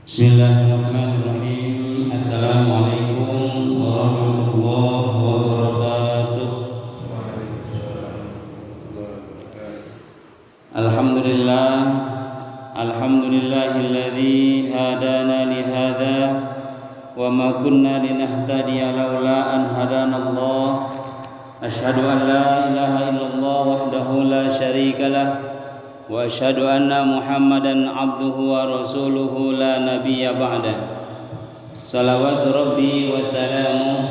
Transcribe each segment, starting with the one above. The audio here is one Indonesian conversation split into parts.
Bismillahirrahmanirrahim. Assalamualaikum warahmatullahi wabarakatuh. Alhamdulillah, alhamdulillahilladzi hadana li hadza wa ma kunna linahtadiya laula an hadanallah. Asyhadu an la ilaha illallah wahdahu la syarika lah wa asyhadu anna Muhammadan abduhu wa rasuluhu la nabiyya ba'da. Salawatu rabbi wa salamu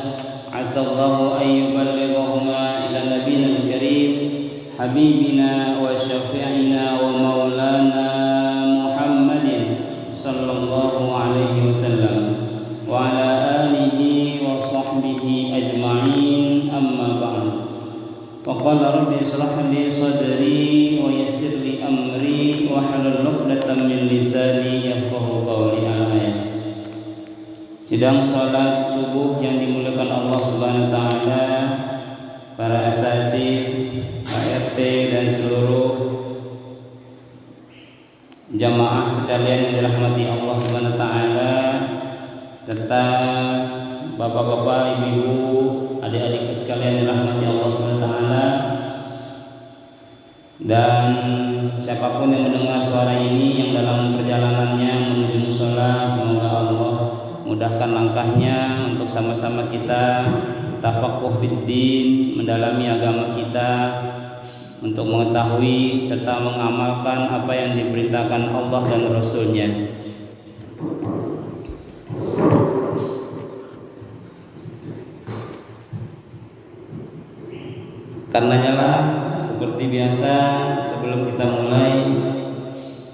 asallahu an yuballighahuma ila nabiyina al-karim habibina wa syafi'ina wa maulana Muhammadin sallallahu alaihi wasallam wa ala alihi wa sahbihi ajma'in, amma ba'd. Faqala rabbi israh li sadri wa yassir li amri wa hlul 'uqdatam min lisani yafqahu qawli. Ayat. Sidang salat subuh yang dimuliakan Allah Subhanahu wa taala, para asatidz, ART dan seluruh jamaah sekalian yang dirahmati Allah Subhanahu wa taala, serta bapak-bapak, ibu-ibu, adik-adik sekalian dirahmati Allah SWT, dan siapapun yang mendengar suara ini yang dalam perjalanannya menuju mushola, semoga Allah mudahkan langkahnya untuk sama-sama kita tafaqquh fiddin, mendalami agama kita, untuk mengetahui serta mengamalkan apa yang diperintahkan Allah dan Rasul-Nya. Karenanya lah, seperti biasa, sebelum kita mulai,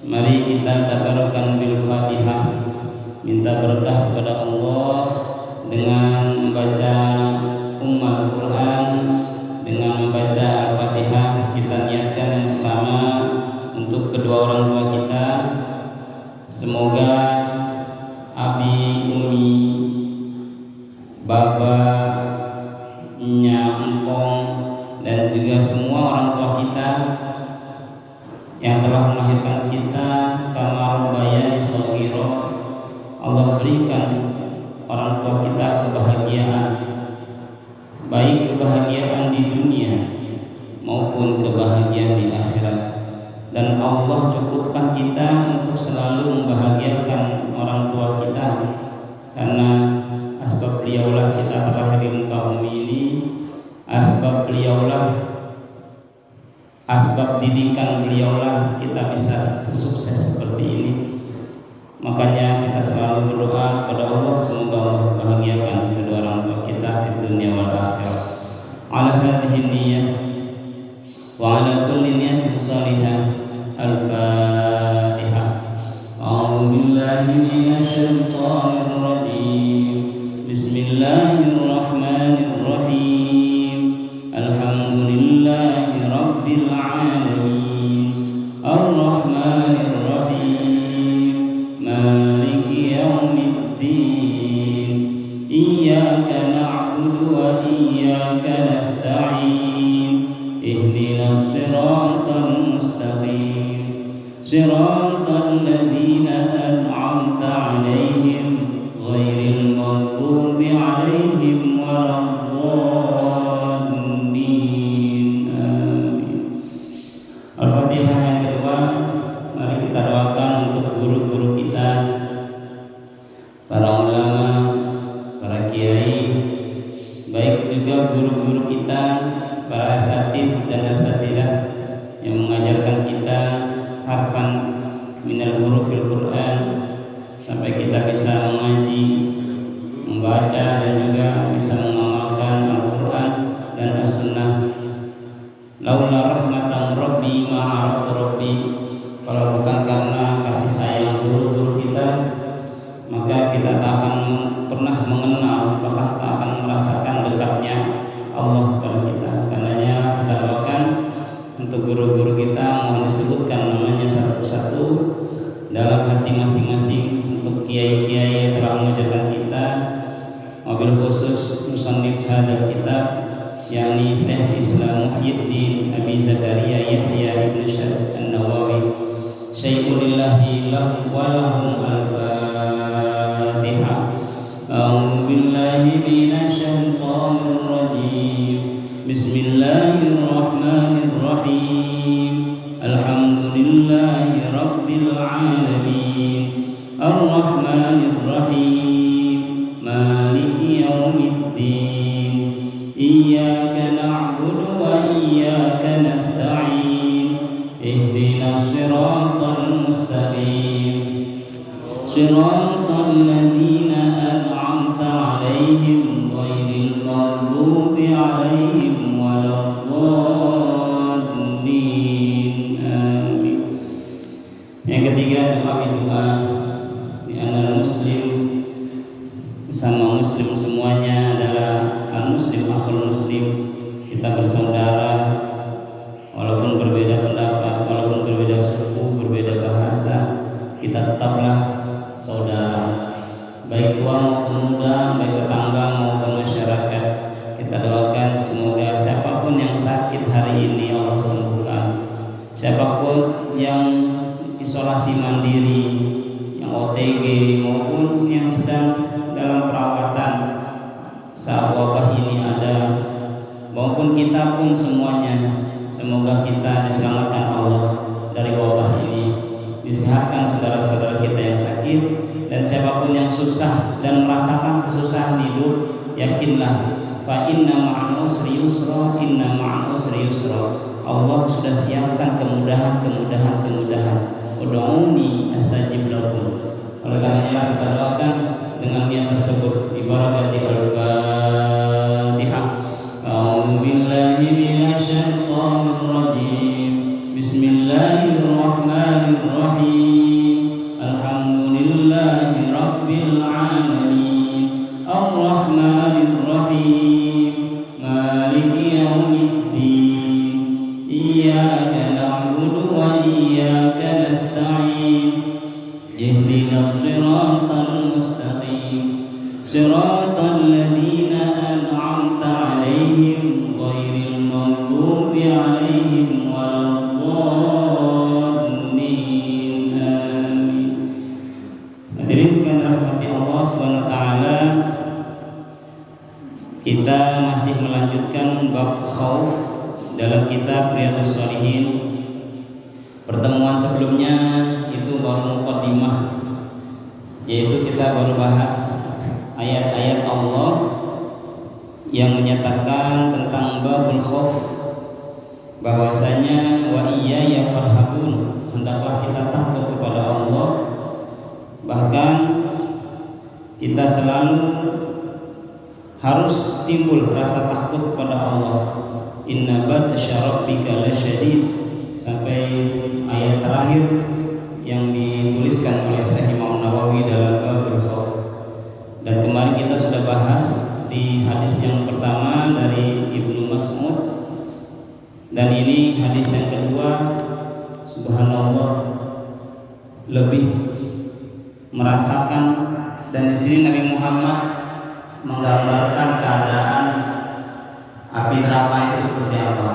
mari kita tabarrukan bil Fatihah, minta berkah kepada Allah dengan membaca Quran, dengan membaca Al-Fatihah. Kita niatkan yang pertama untuk kedua orang tua kita, semoga abi, umi, baba, nyak, empong, dan juga semua orang tua kita yang telah melahirkan kita, kama rabbayani shaghira. Allah berikan orang tua kita kebahagiaan, baik kebahagiaan di dunia maupun kebahagiaan di akhirat, dan Allah cukupkan kita untuk selalu membahagiakan orang tua kita, karena asbab beliaulah kita terlahir di muka bumi ini, asbab beliaulah, asbab didikan beliaulah kita bisa sesukses seperti ini. Makanya kita selalu berdoa kepada Allah, semoga Allah bahagiakan kedua orang tua kita di dunia wal akhirah. Ala hadhihi niyyah wa ala kulli niyatin salihah. Al-Fatihah. A'udzu billahi minasy syaithanir rajim. Bismillahirrahmanirrahim. Alhamdulillahi rabbil alamin. Ar-Rahmanir Rahim. Maliki yaumiddin. Iyyaka na'budu wa iyyaka nasta'in. Ihdinas siratal mustaqim. Siratal ladzina an'amta 'alaihim ghairil maghdubi 'alaihim waladdallin. Amin. Al-Fatihah yang kedua, mari kita doakan untuk guru-guru kita, para ulama, para kiai, baik juga guru-guru kita, para asatidz dan asatidah yang mengajarkan kita harfan minal hurufil Quran sampai kita bisa mengaji, membaca, dan juga bisa mengamalkan Al-Quran dan As-Sunnah. Laula rahmatan rabbi ma'araftu rabbi. Kalau bukan karena kasih sayang guru-guru kita, maka kita tak akan pernah mengenal, bahkan tak akan merasakan dekatnya Allah kepada kita. Karenanya kita doakan untuk guru-guru kita, mohon disebutkan namanya satu persatu dalam hati masing-masing. Untuk kiai-kiai yang telah mengajarkan kita, wabil khusus musannif hadal kitab, yakni Syekh Islam Muhyiddin Abi Zakaria Yahya ibn Syarif an-Nawawi, Syaikhul lillahi lahu wa lahum al-Fatihah. العالمين الرحمن الرحيم مالك يوم الدين إياك نعبد وإياك نستعين اهدنا الصراط المستقيم صراط الذين أنعمت عليهم غير المغضوب عليهم ولا الضالين آمين. Yang ketiga, doa di antara muslim sama muslim semuanya adalah al-muslim akhul muslim. Kita bersaudara walaupun berbeda pendapat, walaupun berbeda suku, berbeda bahasa, kita tetaplah saudara, baik tua maupun muda, baik tetangga maupun masyarakat. Kita doakan semoga siapapun yang sakit hari ini Allah sembuhkan, siapapun yang isolasi mandiri, yang OTG maupun yang sedang dalam perawatan saat wabah ini ada, maupun kita pun semuanya, semoga kita diselamatkan Allah dari wabah ini, disehatkan saudara-saudara kita yang sakit, dan siapapun yang susah dan merasakan kesusahan hidup, yakinlah fa inna ma'al usri yusra, inna ma'al usri yusra. Allah sudah siapkan kemudahan. Ud'uni astajib lakum. Oleh karenanya kita doakan dengan niat tersebut ibaratnya Al-Fatihah. A'udzu billahi minasy syaithanir rajim. Bismillahirrahmanirrahim. Alhamdulillahi rabbil alamin. Ar-Rahmanir Rahim. Maliki yaumiddin. Iyyaka na'budu wa iyyaka nasta'in. Ihdinas siratal mustaqim. Siratal ladzina an'amta 'alaihim ghairil maghdubi 'alaihim waladdallin. Amin. Hadirin sekalian rahmati Allah Subhanahu wa taala, kita masih melanjutkan bab khauf dalam kitab Riyadhus Shalihin. Pertemuan sebelumnya itu baru muqaddimah, yaitu kita baru bahas ayat-ayat Allah yang menyatakan tentang babul khauf, bahwasanya wa iyaya farhabun, hendaklah kita takut kepada Allah. Bahkan kita selalu harus timbul rasa takut kepada Allah. Inna batsya rabbika lasyadid, sampai ayat terakhir yang dituliskan oleh Syekh Imam Nawawi dalam babul khauf. Dan kemarin kita sudah bahas di hadis yang pertama dari Ibnu Mas'ud, dan ini hadis yang kedua. Subhanallah, lebih merasakan, dan di sini Nabi Muhammad menggambarkan keadaan api neraka itu seperti apa,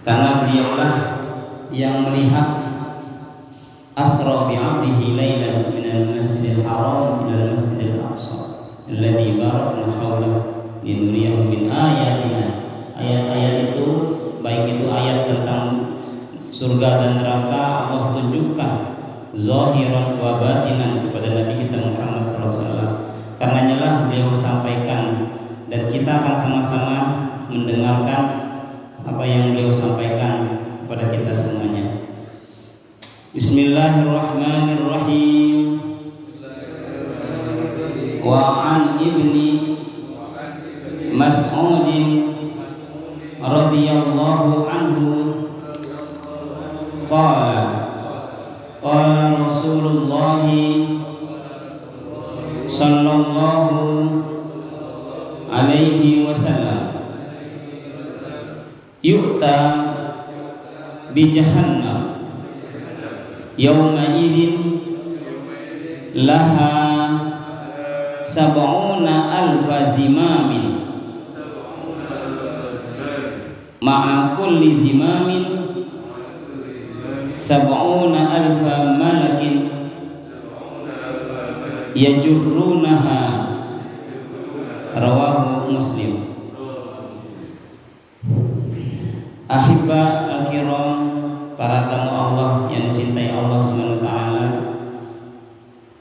karena beliaulah yang melihat asra bi 'abdihi lailan minal masjidil haram ilal masjidil aqsa alladzi barakna haulahu linuriyahu min ayatina. Ayat-ayat itu, baik itu ayat tentang surga dan neraka, Allah tunjukkan zahiran wa batinan kepada Nabi kita Muhammad SAW. Karenanya lah beliau sampaikan, dan kita akan sama-sama mendengarkan apa yang beliau sampaikan kepada kita semuanya. Bismillahirrahmanirrahim. Wa an ibni Mas'ud radhiyallahu anhu qala qala Rasulullah sallallahu alaihi wasallam yu'ta bi jahannam yawma idin laha sab'una alfa zimamin ma'a kulli zimamin sab'una alfa malakin yajurrunaha. Rawahu Muslim. Ahibba al-kiram, para tamu Allah yang dicintai Allah SWT,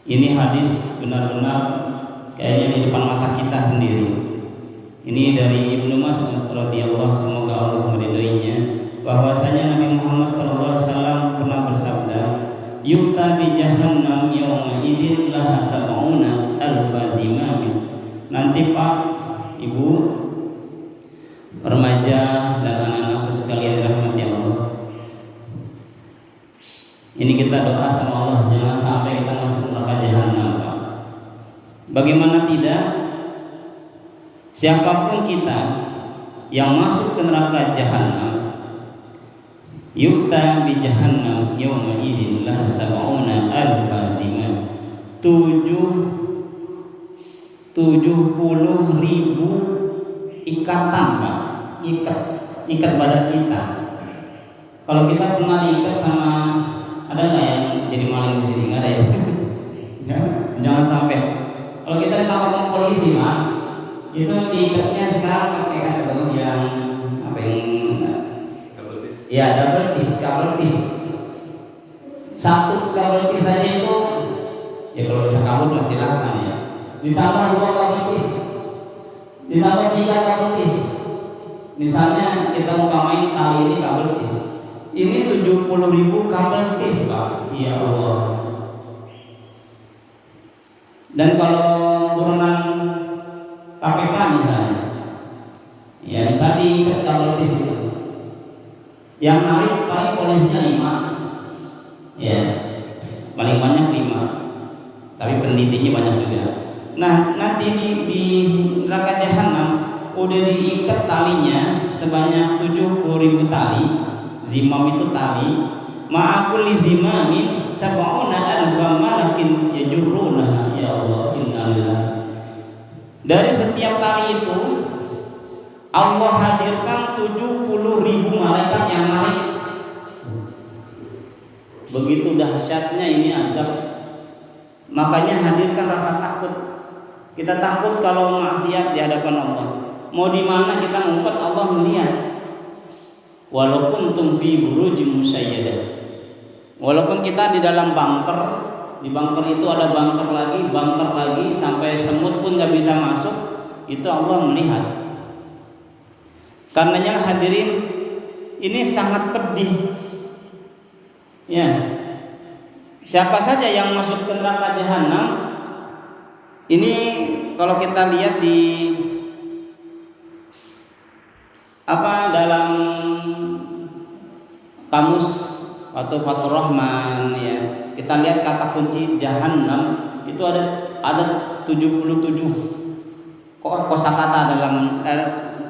Ini hadis benar-benar kayaknya di depan mata kita sendiri. Ini dari Ibnu Mas'ud radhiyallahu, semoga Allah meridhoinya, bahwasanya Nabi Muhammad SAW pernah bersabda, "Yu'ta bi jahannam yawma idin laha sab'una alfa zimamin." Nanti Pak, Ibu, remaja dan anak-anakku sekalian dirahmati Allah, ini kita doa sama Allah jangan sampai kita masuk neraka jahanam, Pak. Bagaimana tidak? Siapapun kita yang masuk ke neraka jahanam, yu'ta bi jahannam yawma idin laha sab'una alfa zimam, 70.000 ikatan, Pak. Ikat badan kita. Kalau kita pernah diikat sama, ada nggak yang jadi maling di sini? Nggak ada ya. Jangan sampai. Kalau kita ditangkap sama polisi, Pak, itu diikatnya sekarang pakai yang apa yang ya double tis. Satu kabel tis saja itu ya kalau bisa kabur masih silahkan ya. Ditambah 2 kabel tis, ditambah 3 kabel tis. Misalnya kita mau main kali ini kabel tis, ini 70.000 kabel tis, Pak. Ya Allah. Dan kalau buronan KPK misalnya, ya bisa diikat kabel tis itu. Yang narik paling polisinya 5, ya paling banyak 5, tapi penelitinya banyak juga. Nah nanti di neraka jahanam udah diikat talinya sebanyak 70.000 tali. Zimam itu tali. Ma'akul zimamin sab'una alfa malakin yajurruna. Ya Allah, innalillah. Dari setiap tali itu Allah hadirkan 70.000 malaikat yang narik. Begitu dahsyatnya ini azab. Makanya hadirkan rasa takut. Kita takut kalau maksiat di hadapan Allah. Mau di mana kita ngumpet, Allah melihat. Walaupun kuntum fi burujim musayyadah. Walaupun kita di dalam bunker, di bunker itu ada bunker lagi, sampai semut pun nggak bisa masuk, itu Allah melihat. Karenanya hadirin, ini sangat pedih. Ya, siapa saja yang masuk ke neraka jahanam, ini kalau kita lihat di dalam kamus atau Fathur Rahman, ya, kita lihat kata kunci jahanam itu ada 77 kosakata dalam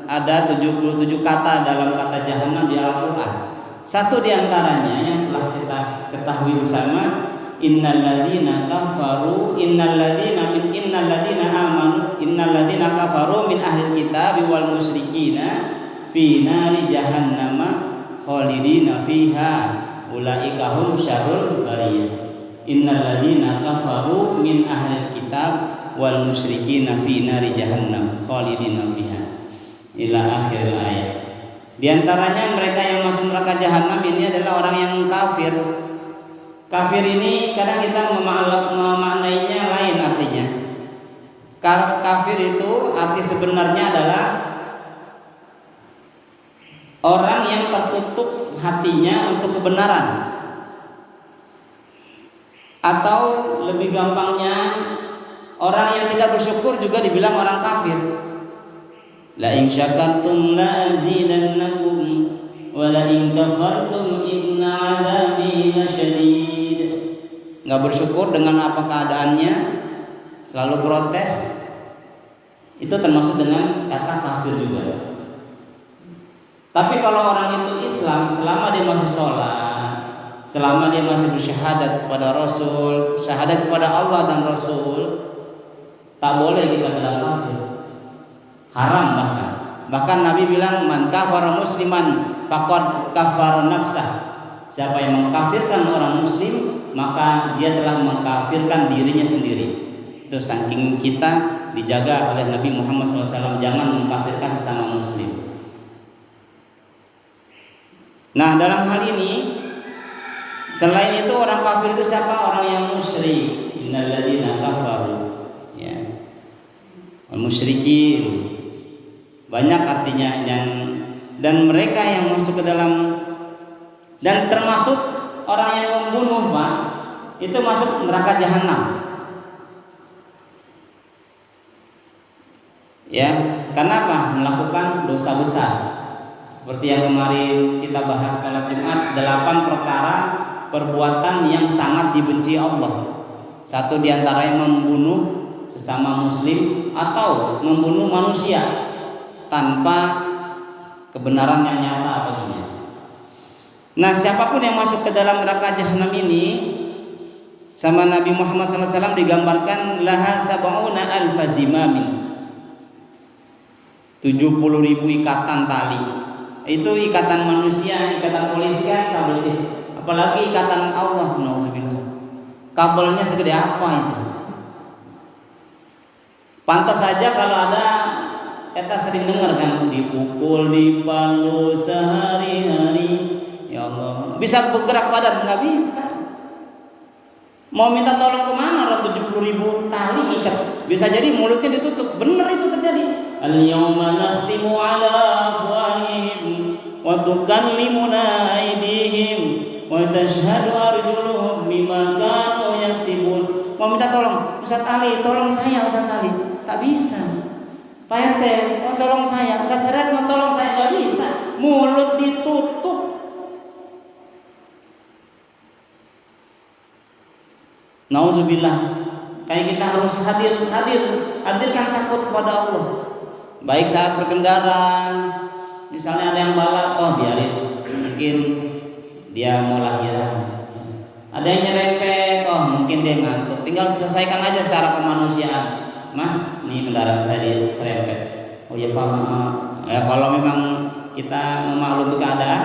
ada 77 kata dalam kata jahanam di Al-Quran. Satu diantaranya yang telah kita ketahui bersama, innalladzina kafaru innalladzina kafaru min ahlil kitab wal musyrikina fi nari jahannama khalidina fiha ulaika hum syarrul bariyah. Innalladzina kafaru min ahlil kitab wal musyrikina fi nari jahannam khalidina fiha ila akhir ayat. Di antaranya mereka yang masuk neraka jahanam ini adalah orang yang kafir. Kafir ini kadang kita memaknainya lain artinya. Kafir itu arti sebenarnya adalah orang yang tertutup hatinya untuk kebenaran. Atau lebih gampangnya, orang yang tidak bersyukur juga dibilang orang kafir. La in syakartum la azidannakum wa la in kafartum inna 'adzabi lasyadid. Enggak bersyukur dengan apa keadaannya, selalu protes, itu termasuk dengan kata kafir juga. Tapi kalau orang itu Islam, selama dia masih sholat, selama dia masih bersyahadat kepada Rasul, syahadat kepada Allah dan Rasul, tak boleh kita bilang kafir. Haram bahkan Nabi bilang, man kafara musliman faqad kafara nafsah. Siapa yang mengkafirkan orang muslim, maka dia telah mengkafirkan dirinya sendiri. Itu saking kita dijaga oleh Nabi Muhammad SAW, jangan mengkafirkan sesama muslim. Nah, dalam hal ini, selain itu orang kafir itu siapa? Orang yang musyrik. Innalladzina musyrikin. Banyak artinya, dan mereka yang masuk ke dalam, dan termasuk orang yang membunuh, Pak, itu masuk neraka jahanam. Ya, karena apa? Melakukan dosa besar. Seperti yang kemarin kita bahas salat Jumat, 8 perkara perbuatan yang sangat dibenci Allah. Satu diantaranya membunuh sesama muslim atau membunuh manusia tanpa kebenaran yang nyata baginya. Nah, siapapun yang masuk ke dalam neraka jahanam ini, sama Nabi Muhammad SAW digambarkan laha sab'una alfa zimamin, 70.000 ikatan tali. Itu ikatan manusia, ikatan polisi kan kabel, apalagi ikatan Allah, nauzubillah. Kabelnya segede apa itu? Pantas saja kalau ada, kita sering dengar kan, dipukul, dipalu sehari-hari. Ya Allah, bisa bergerak badan? Nggak bisa. Mau minta tolong kemana? Orang 70.000 tali ikat. Bisa jadi mulutnya ditutup. Benar itu terjadi. Al-yawma nakhtimu ala afwahihim wa tukallimuna aydihim wa tashhadu arjuluhum bima kanu yaksibun. Mau minta tolong, Ustaz Ali, tolong saya Ustaz Ali. Tak bisa. Pak RT, mau tolong saya. Ustaz Sadat, mau tolong saya. Nggak bisa. Mulut ditutup. Nauzubillah. Kayak kita harus hadirkan takut kepada Allah. Baik saat berkendara, misalnya ada yang balap, oh biarin, mungkin dia mau lahiran. Ada yang nyerempet, oh mungkin dia ngantuk. Tinggal selesaikan aja secara kemanusiaan. Mas, nih kendaraan saya diserempet. Oh ya Pak, maaf. Ya kalau memang kita memaklumi keadaan,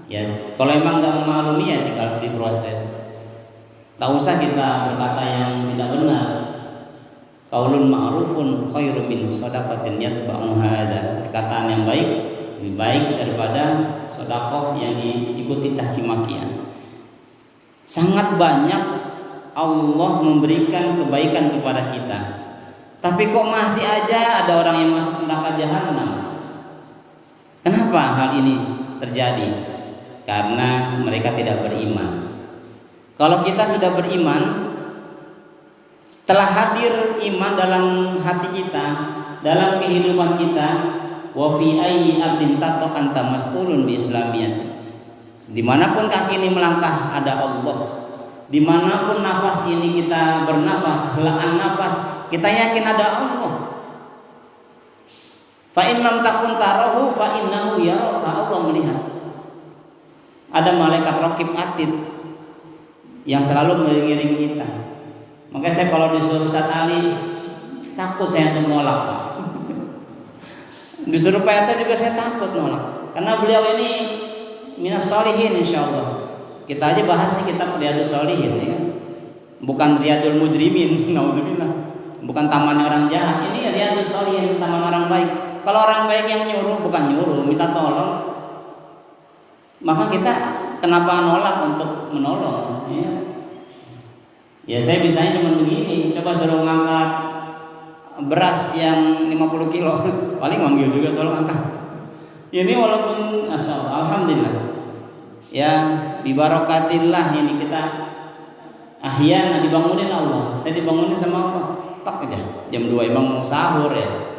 ya kalau memang nggak memaklumi ya tinggal diproses. Tak usah kita berkata yang tidak benar. Qaulun ma'rufun khairum min shadaqatin yatba'uha adza. Perkataan yang baik lebih baik daripada sedekah yang diikuti caci makian. Sangat banyak Allah memberikan kebaikan kepada kita. Tapi kok masih aja ada orang yang masuk neraka jahanam? Kenapa hal ini terjadi? Karena mereka tidak beriman. Kalau kita sudah beriman, telah hadir iman dalam hati kita, dalam kehidupan kita, wa fi ayyi abdin tato anta mas'ulun bi islamiyati. Dimanapun kaki ini melangkah ada Allah. Dimanapun nafas ini kita bernafas, helaan nafas, kita yakin ada Allah. Fa in lam takun tarahu fa innahu yaraka. Allah melihat. Ada malaikat raqib atid yang selalu mengiringi kita. Makanya saya kalau disuruh Ustaz Ali takut saya untuk nolak, Pak. Disuruh Pak RT juga saya takut nolak. Karena beliau ini minas sholihin insyaallah. Kita aja bahas nih kitab Riyadhus Sholihin ya kan. Bukan Riyadul Mujrimin, nauzubillah. Bukan taman orang jahat. Ini Riyadhus Sholihin, taman orang baik. Kalau orang baik yang nyuruh, bukan nyuruh, minta tolong, maka kita kenapa nolak untuk menolong ya? Ya saya bisanya cuma begini, coba suruh ngangkat beras yang 50 kilo paling manggil juga tolong angkat. Ini walaupun asal alhamdulillah ya bibarokatillah ini kita ahyana dibangunin Allah. Saya dibangunin sama Allah, tak aja jam 2 emang mau sahur ya.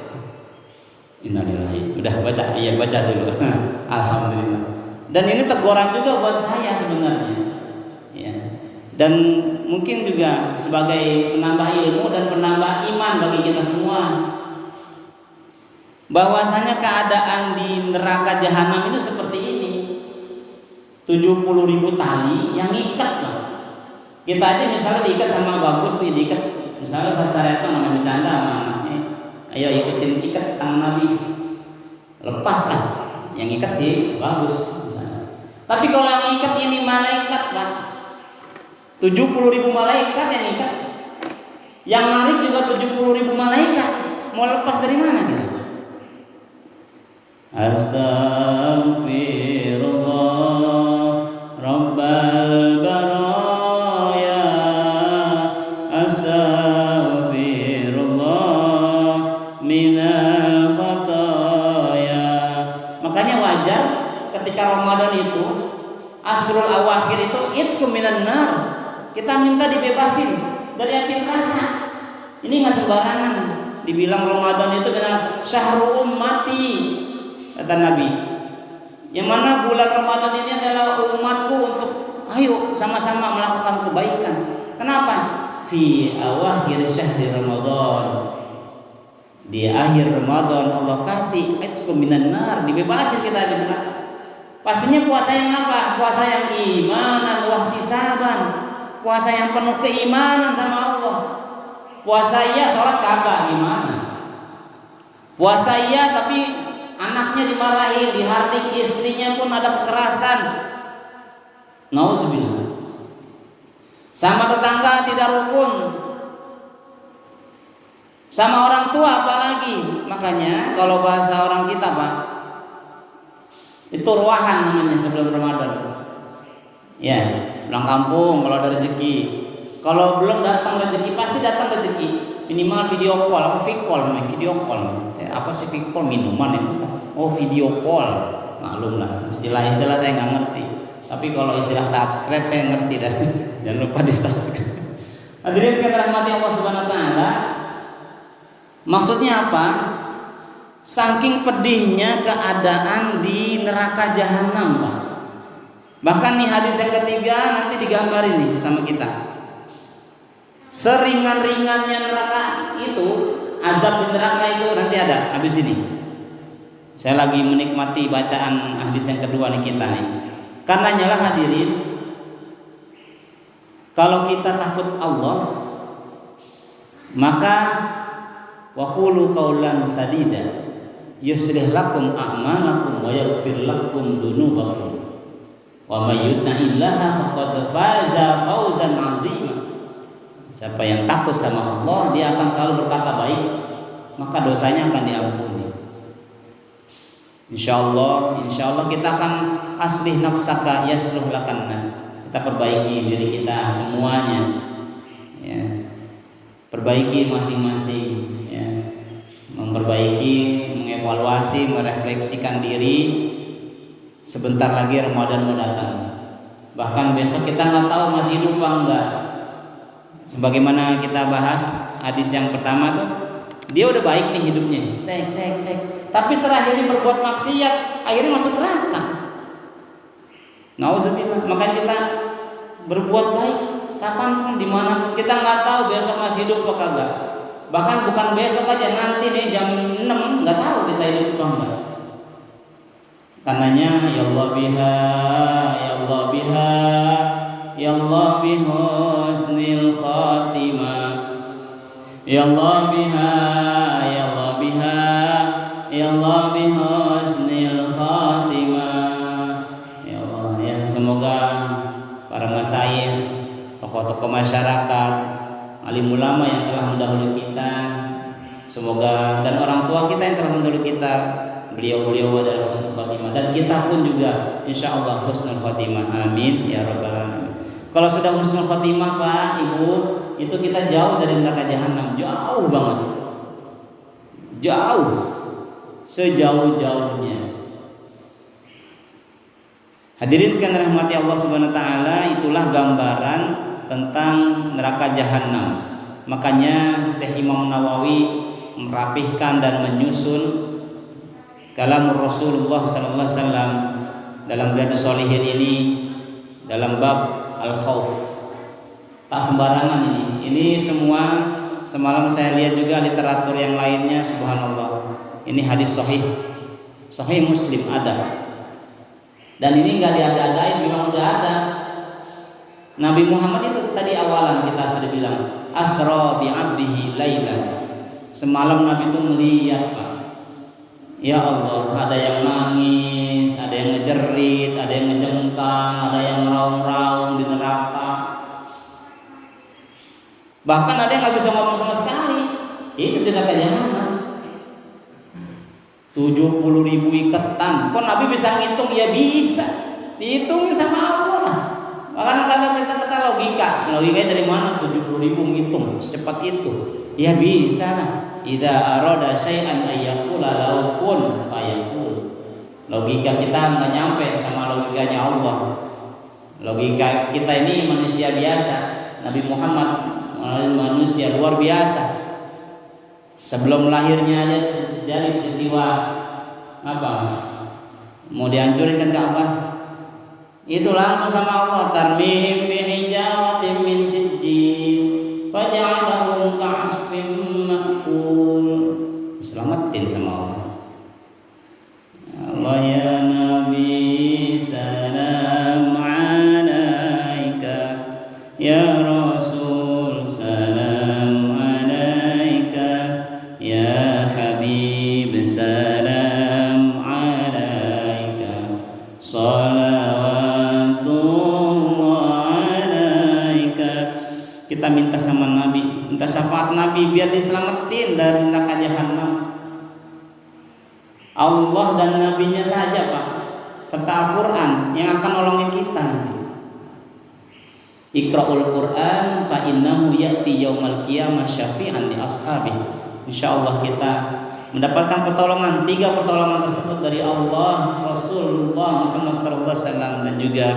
Innalillahi. Udah baca, iya baca dulu. Alhamdulillah. Dan ini teguran juga buat saya sebenarnya ya. Dan mungkin juga sebagai penambah ilmu dan penambah iman bagi kita semua, bahwasanya keadaan di neraka jahanam itu seperti ini. 70.000 tali yang ikat loh. Kita aja misalnya diikat sama bagus nih, diikat misalnya Sasareto namanya bercanda sama anaknya, ayo ikutin ikat tangan Nabi, lepas lah. Yang ikat sih bagus misalnya. Tapi kalau yang ikat ini malaikat Pak, 70.000 malaikat yang ikat, yang narik juga 70.000 malaikat. Mau lepas dari mana kita? Astaghfirullah Rabbal baraya, astaghfirullah Kita minta dibebasin dari api neraka. Ini nggak sembarangan. Dibilang Ramadan itu dengan syahrul ummati, kata Nabi. Yang mana bulan Ramadan ini adalah umatku untuk ayo sama-sama melakukan kebaikan. Kenapa? Fi awakhir syahri Ramadan. Di akhir Ramadan Allah kasih itqum minan nar, dibebasin kita dari neraka. Pastinya puasa yang apa? Puasa yang imanan wa ihtisaban. Puasa yang penuh keimanan sama Allah. Puasa iya, sholat kagak, gimana? Puasa iya tapi anaknya dimarahin, dihardik, istrinya pun ada kekerasan. Nauzubillah. Sama tetangga tidak rukun. Sama orang tua apalagi. Makanya kalau bahasa orang kita, Pak, itu ruahan namanya sebelum Ramadan. Ya, pulang kampung kalau ada rezeki. Kalau belum datang rezeki, pasti datang rezeki. Minimal video call, apa call namanya, video call. Apa sih video call? Minuman itu kan. Oh, video call. Maklum lah, istilah-istilah saya nggak ngerti. Tapi kalau istilah subscribe saya ngerti dah. Jangan lupa di subscribe. Hadirin sekalian rahmati Allah Subhanahu wa taala. Maksudnya apa? Saking pedihnya keadaan di neraka jahanam, Pak. Bahkan nih hadis yang ketiga nanti digambarin nih sama kita. Seringan-ringannya neraka itu, azab di neraka itu nanti ada habis ini. Saya lagi menikmati bacaan hadis yang kedua nih kita nih. Karena nyalah hadirin, kalau kita takut Allah, maka wa qulu qaulan sadida yuslih lakum a'malakum wa yaghfir lakum dzunubakum wa may yuti'illaha faqad faza fawzan 'azima. Siapa yang takut sama Allah, dia akan selalu berkata baik, maka dosanya akan diampuni. Insyaallah kita akan aslih nafsaka yasluh lakan nas. Kita perbaiki diri kita semuanya. Ya. Perbaiki masing-masing. Memperbaiki, mengevaluasi, merefleksikan diri. Sebentar lagi Ramadan mau datang. Bahkan besok kita nggak tahu masih hidup apa enggak. Sebagaimana kita bahas hadis yang pertama tuh, dia udah baik nih hidupnya, tapi terakhir berbuat maksiat, akhirnya masuk neraka. Nauzubillah. Makanya kita berbuat baik kapanpun, dimanapun. Kita nggak tahu besok masih hidup apa kagak. Bahkan bukan besok aja, nanti nih jam 6 nggak tahu kita hidup apa enggak. Karenanya ya Allah biha, ya Allah biha, ya Allah bihusnil khatimah, ya Allah biha, ya Allah biha, ya Allah bihusnil khatimah. Ya Allah, ya semoga para masyayikh, tokoh-tokoh masyarakat, alim ulama yang telah mendahului kita, semoga, dan orang tua kita yang telah mendahului kita, beliau-beliau adalah husnul khatimah, dan kita pun juga insyaallah husnul khatimah. Amin ya rabbal alamin. Kalau sudah husnul khatimah, Pak, Ibu, itu kita jauh dari neraka jahanam, jauh banget. Jauh. Sejauh-jauhnya. Hadirin sekalian rahmati Allah Subhanahu wa taala, itulah gambaran tentang neraka jahanam. Makanya Syekh Imam Nawawi merapihkan dan menyusun kalam Rasulullah sallallahu alaihi wasallam dalam Riyadhus Shalihin ini dalam bab al-khauf. Tak sembarangan ini. Ini semua semalam saya lihat juga literatur yang lainnya, subhanallah. Ini hadis sahih. Sahih Muslim ada. Dan ini enggak diada-adain, memang udah ada. Nabi Muhammad itu tadi awalan kita sudah bilang, asra bi 'abdihi lailan. Semalam Nabi itu melihat, Pak. Ya Allah, ada yang nangis, ada yang ngejerit, ada yang ngejengkang, ada yang meraung-raung di neraka. Bahkan ada yang nggak bisa ngomong sama sekali. Itu di neraka jahanam. 70.000 ikatan. Kok Nabi bisa ngitung? Ya bisa. Dihitungin sama Allah lah. Bahkan kalau kita kata logikanya dari mana 70.000 ngitung secepat itu? Ya bisa lah. Idza arada syai'an ayyaqula lahu kun fayakun. Logika kita nggak nyampe sama logikanya Allah. Logika kita ini manusia biasa. Nabi Muhammad manusia luar biasa. Sebelum lahirnya aja terjadi peristiwa apa? Mau dihancurin kan Ka'bah. Itu langsung sama Allah, tarmihim bihijaratin min sijjil faj'alahum ka'asfin ma'kul. Selamatin sama Allah. Allah ya Nabi salam alaika, ya Rasul salam alaika, ya Habib salam alaika, salawatullah alaika. Kita minta sama Nabi, minta syafaat Nabi biar diselamatin dari neraka jahanam. Allah dan Nabinya saja Pak, serta Al-Quran yang akan nolongin kita. Iqra'ul Quran fa innahu ya'ti yaumal qiyamah syafi'an li ashabi. Insyaallah kita mendapatkan pertolongan, 3 pertolongan tersebut dari Allah, Rasulullah Muhammad SAW, dan juga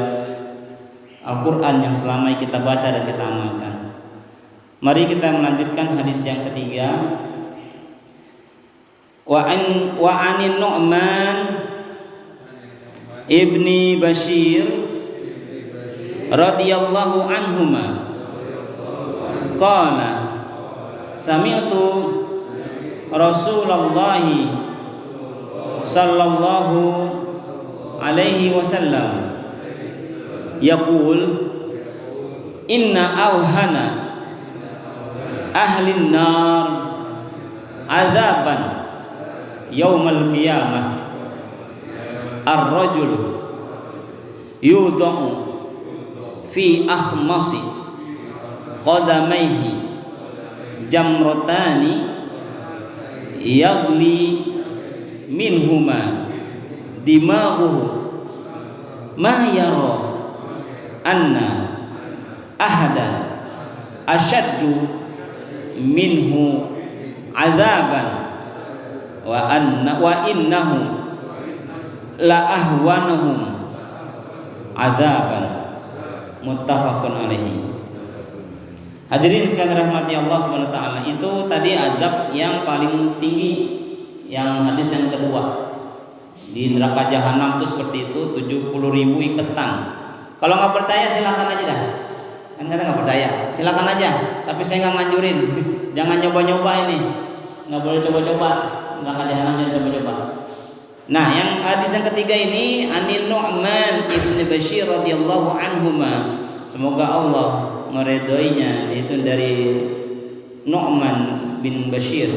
Al-Quran yang selama ini kita baca dan kita amalkan. Mari kita melanjutkan hadis yang ketiga. Wa anin Nu'man ibni Bashir radhiyallahu anhuma qala sami'tu Rasulullah sallallahu alaihi wasallam yaqul inna awhana ahli an-nar azaban yaumal qiyamah ar-rajul yudau fi akhmasi qadamaihi jamratani yaghli minhuma dimaghuhu ma yara anna ahadan ashaddu minhu azaban wa innahu la ahwanahum azaban. Muttafaqun alaihi. Hadirin sekalian rahmati Allah Subhanahu wa taala, itu tadi azab yang paling tinggi, yang hadis yang kedua. Di neraka jahanam itu seperti itu, 70.000 iketan. Kalau nggak percaya silakan aja dah. Kan kita nggak percaya, silakan aja. Tapi saya nggak nganjurin. Jangan nyoba-nyoba ini. Nggak boleh coba-coba. Neraka jahanam jangan coba-coba. Nah, yang hadis yang ketiga ini anin Nu'man ibn Bashir radhiyallahu anhuma. Semoga Allah meridhoinya, itu dari Nu'man bin Bashir,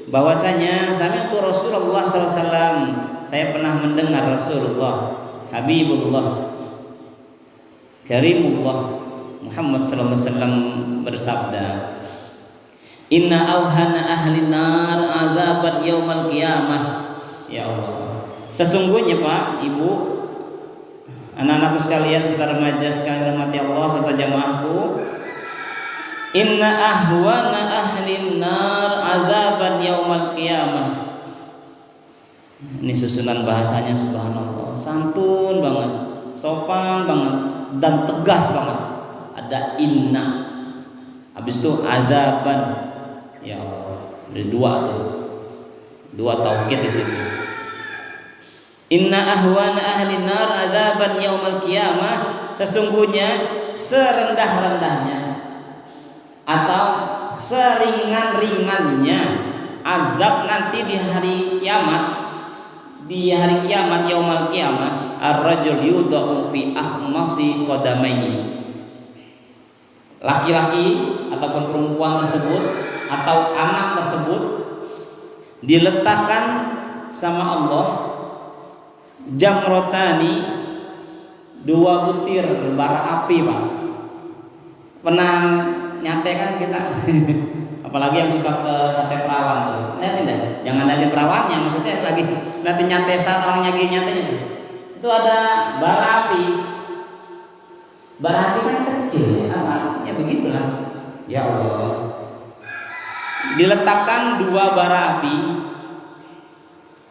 bahwasanya sami'tu Rasulullah sallallahu alaihi wasallam, saya pernah mendengar Rasulullah Habibullah Karimullah Muhammad sallallahu alaihi wasallam bersabda, inna awhana ahli nar azabat yaumal qiyamah. Ya Allah, sesungguhnya Pak, Ibu, anak-anakku sekalian serta remaja sekalian rahmati Allah serta jamaahku, inna ahwana ahli nar azaban yaumal qiyamah. Ini susunan bahasanya subhanallah, santun banget, sopan banget, dan tegas banget. Ada inna, habis itu azaban. Ya Allah, ada dua taukid di situ. Inna ahwana ahli nar azaban yaumal qiyamah, sesungguhnya serendah-rendahnya atau seringan-ringannya azab nanti di hari kiamat. Di hari kiamat yaumal qiyamah, ar-rajul yudau fi akhmasi qadamaihi. Laki-laki ataupun perempuan tersebut atau anak tersebut diletakkan sama Allah jamrotani, 2 butir bara api Pak. Pernah nyate kan kita apalagi yang suka ke sate perawan tuh, lihat tidak? Jangan nanti perawannya, maksudnya lagi nanti nyate saat orang nyatenya itu ada bara api. Bara api kan kecil ya, apa? Ya begitulah. Ya Allah, diletakkan 2 bara api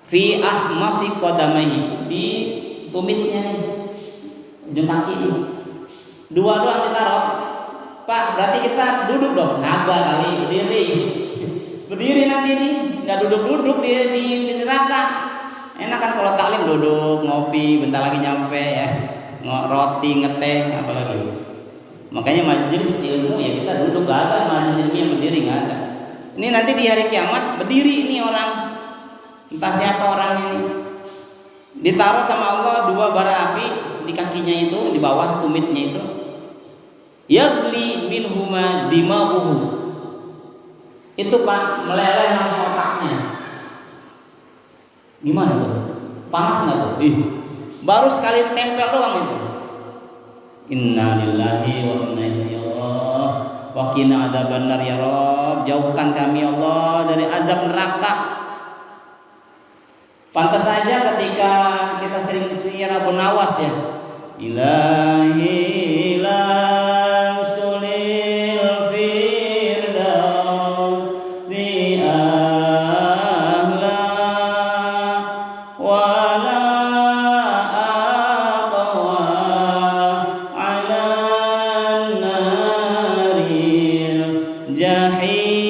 fi ahmasi qadamaihi, di tumitnya nih, ujung kaki nih, 2 doang ditaruh, Pak, berarti kita duduk dong. Naga kali, berdiri. Berdiri nanti nih, nggak duduk-duduk di neraka. Enak kan kalau taklim duduk, ngopi, bentar lagi nyampe ya. Roti, ngeteh, apalagi. Makanya majelis ilmu ya kita duduk, gak ada majelis ilmu yang berdiri, nggak ada. Ini nanti di hari kiamat berdiri ini orang, entah siapa orangnya ini. Ditaruh sama Allah 2 bara api di kakinya itu, di bawah tumitnya itu. Yagli minhuma dima'uhu. Itu Pak, meleleh langsung otaknya. Gimana tuh? Panas nggak tuh? Baru sekali tempel doang itu. Inna lillahi wa inna ilaihi raji'un. Wa qina adzabannar ya Rabb. Jauhkan kami Allah dari azab neraka. Pantas saja ketika kita sering syiar Abu Nawas ya. Ilahi lamstulil firdaus si ahla wa la aqwa ala naril jahimi.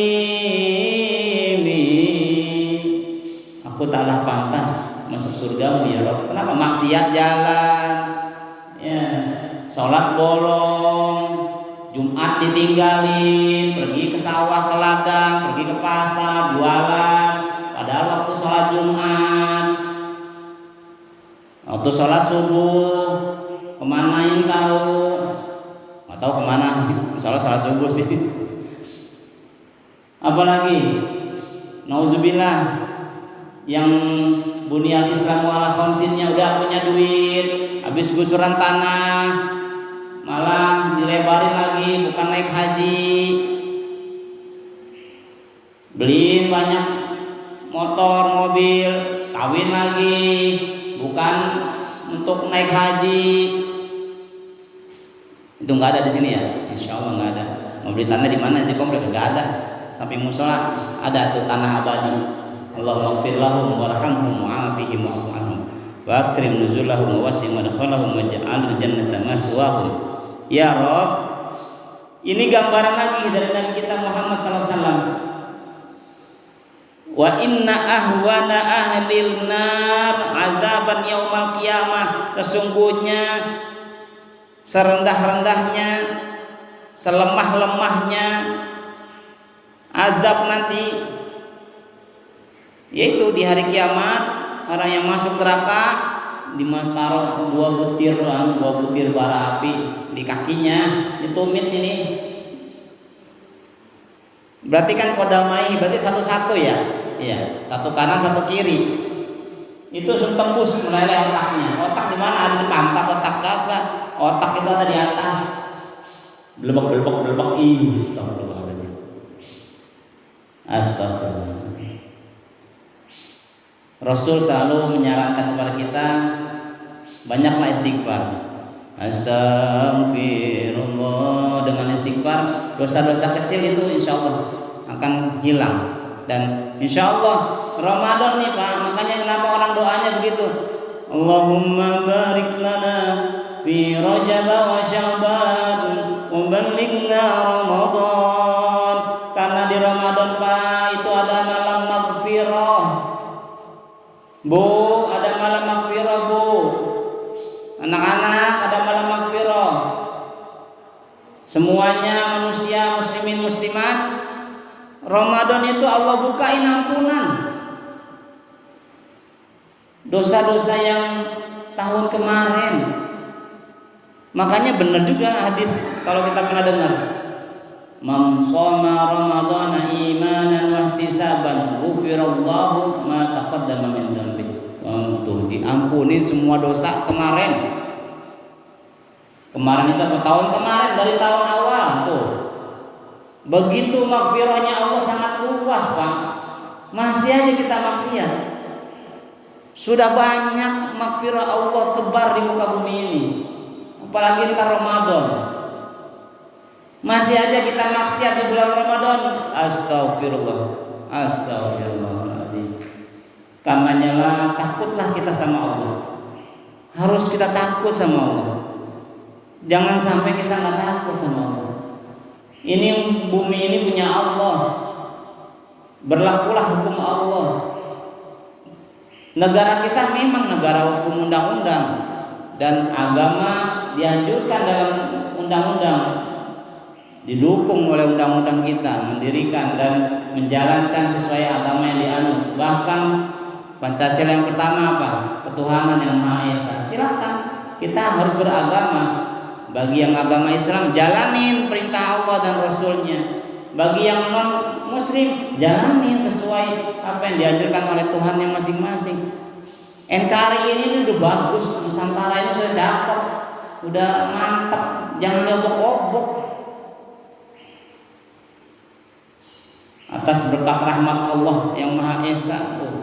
Aku taklah pantas masuk surgamu ya Rabb. Kenapa? Maksiat jalan, ya, sholat bolong, Jumat ditinggalin, pergi ke sawah, ke ladang, pergi ke pasar, jualan, padahal waktu sholat Jumat, waktu sholat subuh, kemana yang tahu? Nggak tahu kemana, insya Allah sholat subuh sih. Apalagi, nauzubillah, yang bunyal Islamu ala khamsinnya udah punya duit, habis gusuran tanah, malah dilebarin lagi, bukan naik haji, beliin banyak motor, mobil, kawin lagi, bukan untuk naik haji. Itu nggak ada di sini ya, insya Allah nggak ada. Mau beli tanah di mana? Di komplek nggak ada. Samping musola ada tuh tanah abadi. Allahumma ighfir lahum warhamhum wa'afihim wa'fu anhum wa akrim nuzulahum wa wasi' madkhalahum waj'alil jannata mathwahum. Ya Rabb, ini gambaran lagi dari Nabi kita Muhammad sallallahu alaihi wasallam. Wa inna ahwana ahlil nar azaban yaumal qiyamah. Sesungguhnya serendah-rendahnya, selemah-lemahnya azab nanti, yaitu di hari kiamat, orang yang masuk neraka dimataruh 2 butir bara api di kakinya, ditumit ini. Berarti kan kodamai, berarti satu-satu ya. Iya, satu kanan satu kiri. Itu tembus meleleh otaknya. Otak di mana? Ada di pantat, otak kagak. Otak itu ada di atas. Belebek. Astagfirullahaladzim. Astagfirullah. Rasul selalu menyarankan kepada kita banyaklah istighfar. Astagfirullah. Dengan istighfar dosa-dosa kecil itu insya Allah akan hilang. Dan insya Allah Ramadan nih Pak, makanya kenapa orang doanya begitu, Allahumma barik lana fi Rajab wa Sya'ban wa ballighna Ramadan. Karena di Ramadan Pak itu ada malam maghfirah Bu, ada malam maghfirah Bu. Anak-anak, ada malam maghfirah. Semuanya manusia, muslimin, muslimat, Ramadan itu Allah bukain ampunan dosa-dosa yang tahun kemarin. Makanya benar juga hadis kalau kita pernah dengar, man shoma ramadhana imanan wa ihtisaban ghufirallahu ma taqaddama min dhanbi. Tuh diampuni semua dosa kemarin. Kemarin itu apa? Tahun kemarin, dari tahun awal tuh. Begitu maghfirahnya Allah sangat luas Pak. Masih aja kita maksiat. Sudah banyak maghfirah Allah tebar di muka bumi ini. Apalagi ntar Ramadan. Masih aja kita maksiat di bulan Ramadan. Astagfirullah. Astagfirullahaladzim. Karenanya lah, takutlah kita sama Allah. Harus kita takut sama Allah. Jangan sampai kita nggak takut sama Allah. Ini bumi ini punya Allah. Berlakulah hukum Allah. Negara kita memang negara hukum undang-undang dan agama dianjurkan dalam undang-undang, didukung oleh undang-undang kita mendirikan dan menjalankan sesuai agama yang dianut. Bahkan Pancasila yang pertama apa? Ketuhanan yang Maha Esa. Silakan, kita harus beragama. Bagi yang agama Islam, jalanin perintah Allah dan Rasulnya. Bagi yang non Muslim, jalanin sesuai apa yang dianjurkan oleh Tuhan yang masing-masing. NKRI ini udah bagus, Nusantara ini sudah cakep, udah mantap, jangan diobok-obok. Atas berkat rahmat Allah yang Maha Esa tuh,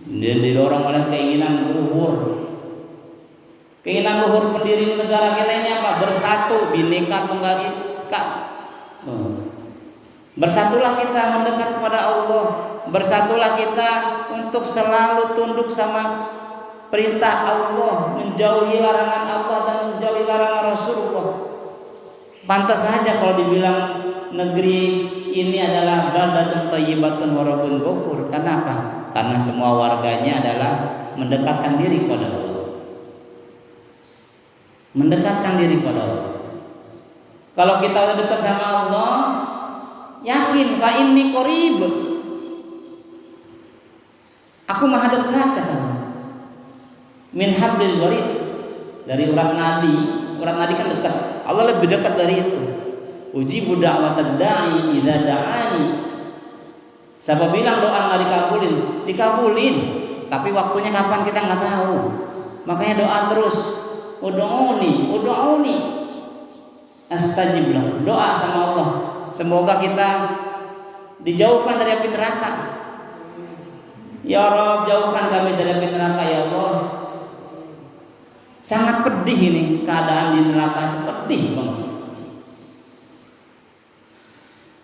dan didorong oleh keinginan luhur. Keinginan luhur pendiri negara kita ini apa? Bersatu, Bhinneka Tunggal Ika. Bersatulah kita mendekat kepada Allah. Bersatulah kita untuk selalu tunduk sama perintah Allah, menjauhi larangan Allah dan menjauhi larangan Rasulullah. Pantas saja kalau dibilang negeri ini adalah baldatun thayyibatun wa rabbun ghafur. Kenapa? Karena semua warganya adalah mendekatkan diri kepada Allah. Mendekatkan diri kepada Allah. Kalau kita udah dekat sama Allah, yakin fa inni qarib. Aku maha dekat, kata Allah. Min hablil warid, dari urat nadi. Urat nadi kan dekat. Allah lebih dekat dari itu. Ujibu da'watad da'i idza da'ani. Siapa bilang doa enggak dikabulin? Dikabulin. Tapi waktunya kapan kita enggak tahu. Makanya doa terus. Ud'uni astajib lakum. Doa sama Allah. Semoga kita dijauhkan dari api neraka. Ya Rabb, jauhkan kami dari api neraka ya Allah. Sangat pedih ini keadaan di neraka, itu pedih banget.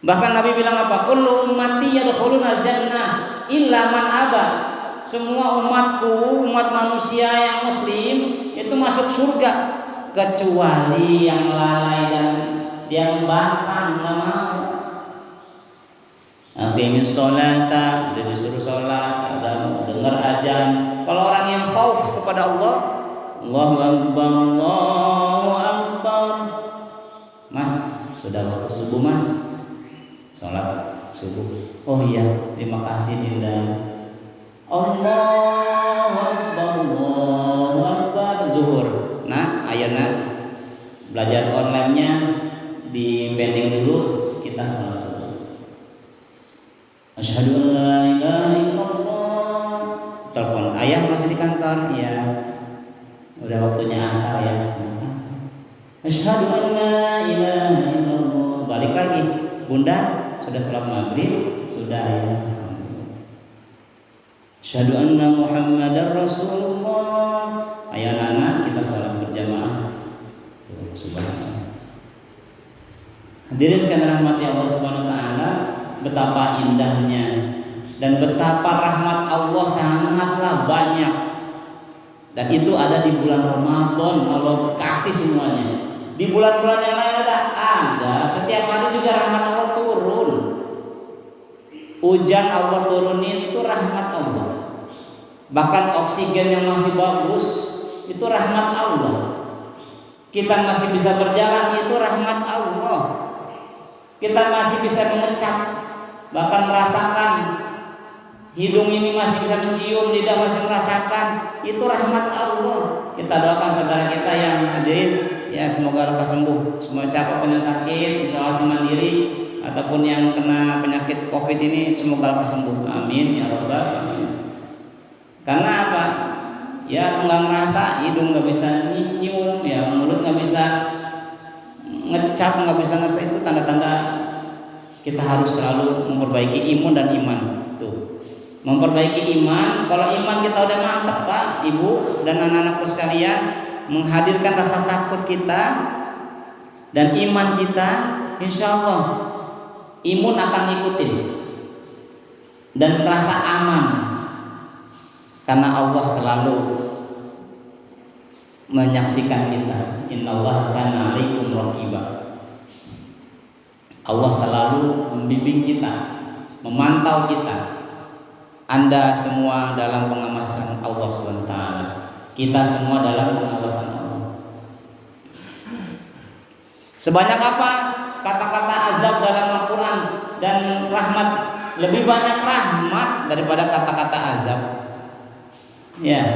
Bahkan Nabi bilang apa? Kullu ummati yadkhulunal jannah illa man aba. Semua umatku, umat manusia yang muslim itu masuk surga kecuali yang lalai dan dia membangkang, nggak mau. Aqimis sholata, dia disuruh sholat, ada dengar azan. Kalau orang yang khauf kepada Allah, Allahu Akbar, Allahu Akbar. Mas, sudah waktu subuh mas, sholat subuh. Oh iya, terima kasih Dinda. Allahu Akbar, Allahu Akbar. Zuhur. Nah, ayeuna belajar online-nya di pending dulu, kita sholat dulu. Asyhadu an la ilaha illallah. Telepon ayah masih di kantor, ya. Udah waktunya asar ya. Asyhadu an la ilaha illallah. Balik lagi. Bunda, sudah sholat maghrib? Sudah ya. Asyhadu anna Muhammadar Rasulullah. Ayo anak, kita sholat berjamaah. Subhanallah. Hadirin sekalian rahmati Allah Subhanahu wa taala, betapa indahnya dan betapa rahmat Allah sangatlah banyak. Dan itu ada di bulan Ramadan, Allah kasih semuanya. Di bulan-bulan yang lain ada. Setiap hari juga rahmat Allah turun. Hujan Allah turunin itu rahmat Allah. Bahkan oksigen yang masih bagus itu rahmat Allah. Kita masih bisa berjalan itu rahmat Allah. Kita masih bisa mengecap, bahkan merasakan. Hidung ini masih bisa mencium, lidah masih merasakan, itu rahmat Allah. Kita doakan saudara kita yang hadir, ya semoga lekas sembuh. Semua siapapun yang sakit, isolasi mandiri ataupun yang kena penyakit COVID ini semoga lekas sembuh. Amin ya rabbal alamin. Karena apa? Ya nggak ngerasa, hidung nggak bisa nyium, ya mulut nggak bisa ngecap, nggak bisa ngerasa, itu tanda-tanda kita harus selalu memperbaiki imun dan iman. Tuh, memperbaiki iman. Kalau iman kita udah mantap Pak, Ibu dan anak-anakku sekalian, menghadirkan rasa takut kita dan iman kita, insya Allah imun akan ngikutin dan merasa aman. Karena Allah selalu menyaksikan kita. Innallaha kana 'alaikum raqiba. Allah selalu membimbing kita, memantau kita. Anda semua dalam pengawasan Allah SWT. Kita semua dalam pengawasan Allah. Sebanyak apa kata-kata azab dalam Al-Quran dan rahmat? Lebih banyak rahmat daripada kata-kata azab. Ya.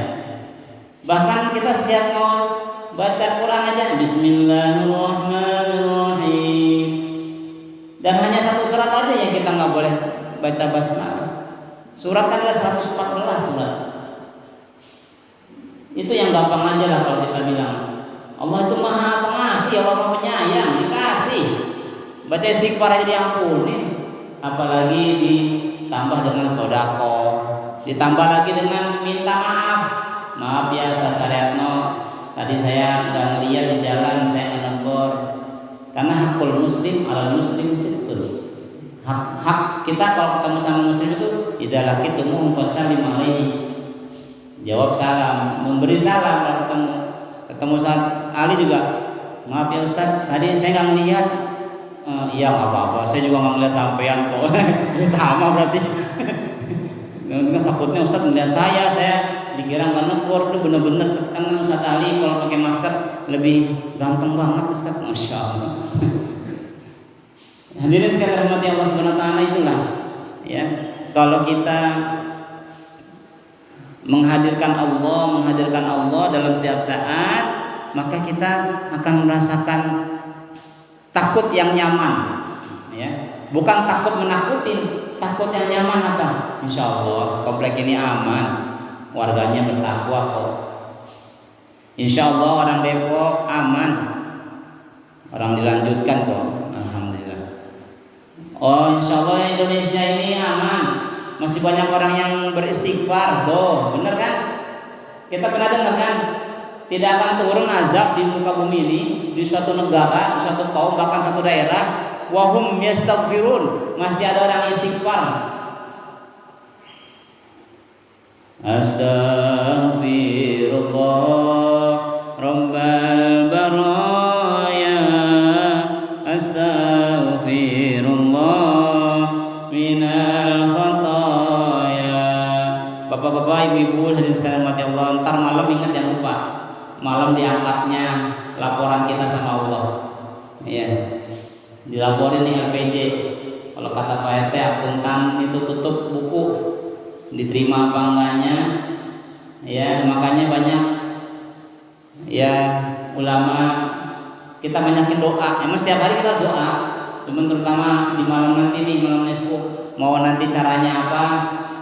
Bahkan kita setiap mau baca Quran aja Bismillahirrahmanirrahim. Dan hanya satu surat aja yang kita nggak boleh baca basmalah. Surat kan ada 114 surat. Itu yang gampang aja lah kalau kita bilang. Allah itu maha pengasih, Allah maha penyayang, dikasih. Baca istighfar aja diampuni. Apalagi ditambah dengan sodako, ditambah lagi dengan minta maaf. Maaf ya Ustaz Karyatno, tadi saya nggak ngeliat di jalan, saya nggak negor. Karena hakul muslim ala muslim situ. Hak kita kalau ketemu sama muslim itu idza laqitumuhum fasallim alaihi. Jawab salam, memberi salam kalau ketemu saat Ali juga. Maaf ya Ustaz, tadi saya nggak ngeliat. Iya nggak apa-apa, saya juga nggak ngeliat sampean kok. Sama berarti. Takutnya Ustaz ngeliat saya dikira nggak negor. Itu bener-bener kan Ustaz Ali kalau pakai masker lebih ganteng banget Ustaz, masya Allah. Hadirin sekalian rahmati Allah Subhanahu wa taala, itulah ya. Kalau kita menghadirkan Allah dalam setiap saat, maka kita akan merasakan takut yang nyaman ya. Bukan takut menakutin, takut yang nyaman apa? Insya Allah komplek ini aman, warganya bertakwa kok. Insya Allah orang Depok aman, orang dilanjutkan kok. Oh, insya Allah Indonesia ini aman, masih banyak orang yang beristighfar, bener kan? Kita pernah dengar kan? Tidak akan turun azab di muka bumi ini, di suatu negara, di suatu kaum, bahkan satu daerah, wahum yastaghfirun, masih ada orang istighfar. Astaghfirullah Rabbal baraya, astaghfirullah minal khataya. Bapak-bapak, ibu-ibu, hadirin sekalian mati Allah, ntar malam ingat jangan lupa, malam diangkatnya laporan kita sama Allah. Ya, dilaporin nih LPJ. Kalau kata Pak RT akuntan itu tutup buku, diterima apa enggaknya. Ya, makanya banyak ya ulama kita banyakin doa. Emang setiap hari kita harus doa. Cuman terutama di malam nanti nih, malam nisfu, mau nanti caranya apa,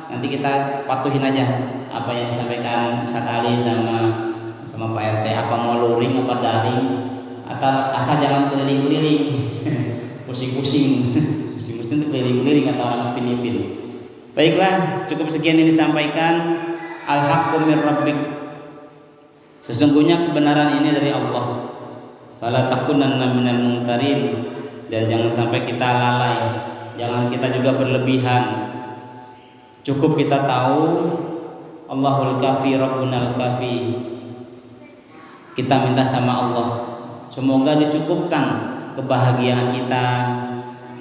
nanti kita patuhin aja apa yang disampaikan Ustaz Ali sama Pak RT. Apa mau luring apa daring, atau asal jangan keliling-keliling. Pusing-pusing itu keliling-keliling kata orang Filipin. Baiklah, cukup sekian ini disampaikan. Al-haqqu mir rabbik, sesungguhnya kebenaran ini dari Allah. Fala takunanna minal mumtarin, dan jangan sampai kita lalai, jangan kita juga berlebihan. Cukup kita tahu Allahul kafi rabbunal kafi. Kita minta sama Allah, semoga dicukupkan kebahagiaan kita,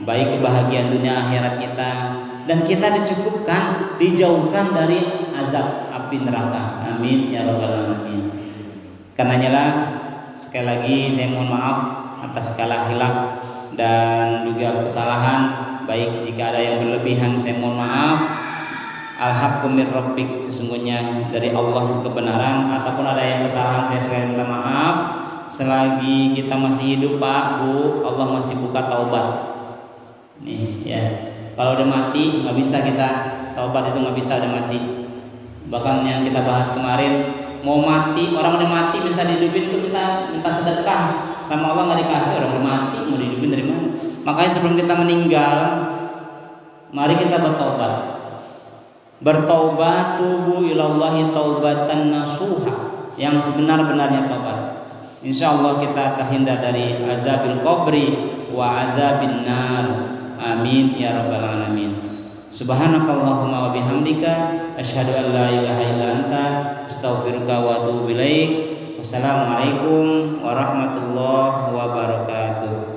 baik kebahagiaan dunia akhirat kita, dan kita dicukupkan, dijauhkan dari azab api neraka. Amin ya rabbal alamin. Karenanya sekali lagi saya mohon maaf atas segala khilaf dan juga kesalahan, baik jika ada yang berlebihan saya mohon maaf. Al-haqqu mir rabbik, sesungguhnya dari Allah kebenaran, ataupun ada yang kesalahan saya sekali minta maaf. Selagi kita masih hidup Pak Bu, Allah masih buka taubat. Nih ya, kalau udah mati nggak bisa kita taubat, itu nggak bisa udah mati. Bahkan yang kita bahas kemarin, mau mati, orang udah mati bisa dihidupin itu minta sedekah sama Allah nggak dikasih. Orang udah mati mau dihidupin dari mana? Makanya sebelum kita meninggal, mari kita bertaubat. Bertaubat, tubu ilallahi taubatan nasuha, yang sebenar-benarnya taubat. Insyaallah kita terhindar dari azabil qabri wa azabin nar. Amin ya rabbal alamin. Subhanakallahumma wa bihamdika asyhadu an la ilaha illa anta astaghfiruka wa atubu ilaik. Wassalamualaikum warahmatullahi wabarakatuh.